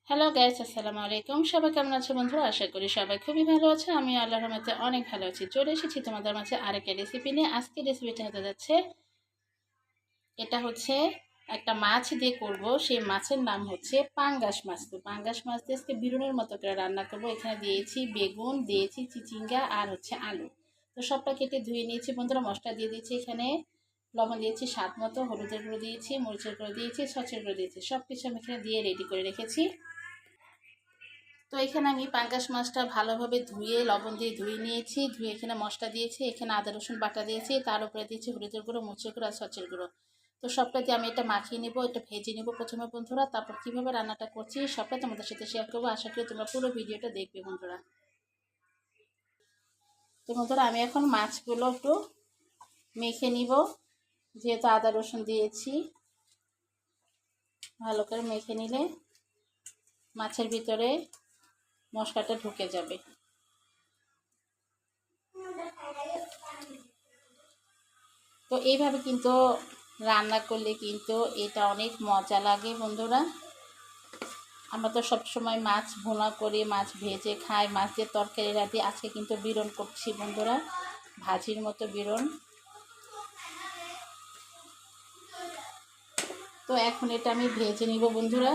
Hello guys, আসসালামু আলাইকুম। সবাই কেমন আছো বন্ধুরা? আশা করি সবাই খুবই ভালো আছে। আমি আল্লাহর রহমতে অনেক ভালো আছি। চলে এসেছি তোমাদের মাঝে আরেকটা রেসিপি নিয়ে। আজকে রেসিপিটা হতে যাচ্ছে, এটা হচ্ছে একটা মাছ দিয়ে করব। সেই মাছের নাম হচ্ছে পাঙ্গাস মাছ। তো পাঙ্গাস মাছ দিয়ে আজকে বিরুনের মতো করে রান্না করব। এখানে দিয়েছি বেগুন, দিয়েছি চিচিঙ্গা আর হচ্ছে আলু। তো সবটা কেটে ধুয়ে নিয়েছি বন্ধুরা। মশলা দিয়ে দিয়েছি, এখানে লবণ দিয়েছি স্বাদ মতো, হলুদের গুঁড়ো দিয়েছি, মরিচের গুঁড়ো দিয়েছি, সচের গুঁড়ো দিয়েছি। সব কিছু আমি এখানে দিয়ে রেডি করে রেখেছি। তো এখানে আমি পাঙ্গাস মাছটা ভালোভাবে ধুয়ে লবণ দিয়ে ধুয়ে নিয়েছি। ধুয়ে এখানে মশলা দিয়েছি, এখানে আদা রসুন বাটা দিয়েছি, তার উপরে দিয়েছি হলুদের গুঁড়ো, মরিচের গুঁড়ো আর সচের গুঁড়ো। তো সবটা দিয়ে আমি এটা মাখিয়ে নেবো, এটা ভেজে নেবো প্রথমে বন্ধুরা। তারপর কীভাবে রান্নাটা করছি সবটা তোমাদের সাথে শেয়ার করবো। আশা করি তোমরা পুরো ভিডিওটা দেখবে বন্ধুরা। তো বন্ধুরা আমি এখন মাছগুলো একটু মেখে নিব। যেহেতু আদা রসুন দিয়েছি, ভালো করে মেখে নিলে মাছের ভিতরে মশলাটা ঢুকে যাবে। তো এইভাবে কিন্তু রান্না করলে কিন্তু এটা অনেক মজা লাগে বন্ধুরা। আমরা তো সবসময় মাছ ভুনা করি, মাছ ভেজে খাই, মাছ দিয়ে তরকারি রাঁধি। আজকে কিন্তু বিরন করছি বন্ধুরা, ভাজির মতো বিরন। তো এখন এটা আমি ভেজে নিব বন্ধুরা।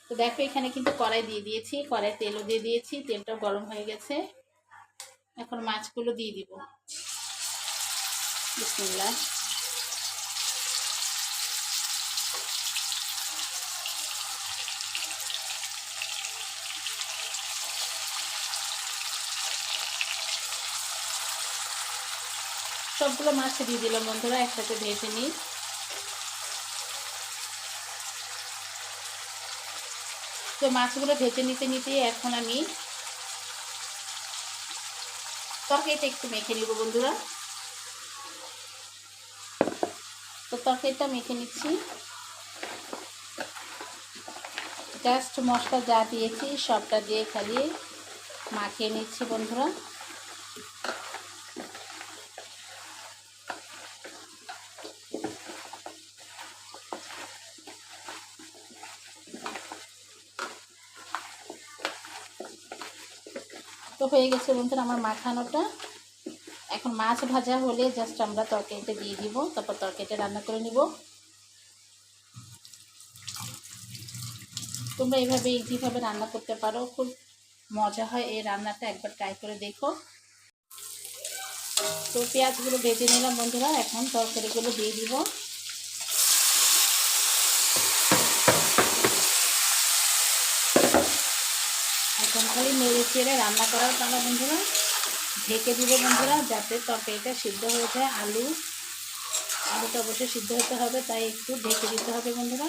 তো দেখো এখানে কিন্তু কড়াই দিয়ে দিয়েছি, কড়াই তেলও দিয়ে দিয়েছি, তেলটাও গরম হয়ে গেছে। এখন মাছগুলো দিয়ে দিব। বিসমিল্লাহ। সবগুলো মাছ দিয়ে দিলাম বন্ধুরা, একসাথে ভেজে নিই। তো মাছগুলো ভেজে নিতে নিতে এখন আমি তরকারিটা একটু মেখে নিব বন্ধুরা। তো তরকারিটা মেখে নিচ্ছি। জাস্ট মশলা যা দিয়েছি সবটা দিয়ে খালি মাখিয়ে নিচ্ছি বন্ধুরা। তো হয়ে গেছে বন্ধুরা আমার মাখানোটা। এখন মাছ ভাজা হলে জাস্ট আমরা তরকারিটা দিয়ে দিব, তারপর তরকারিটা রান্না করে নিব। তোমরা এইভাবে ইজিভাবে রান্না করতে পারো, খুব মজা হয় এই রান্নাটা, একবার ট্রাই করে দেখো। তো পেঁয়াজগুলো ভেজে নিলাম বন্ধুরা, এখন তরকারিগুলো দিয়ে দিব। এখন খালি নেড়ে চেড়ে রান্না করার পালা বন্ধুরা। ঢেকে দিব বন্ধুরা, যাতে তরকারিটা সিদ্ধ হয়ে যায়। আলুটা অবশ্যই সিদ্ধ হতে হবে, তাই একটু ঢেকে দিতে হবে বন্ধুরা।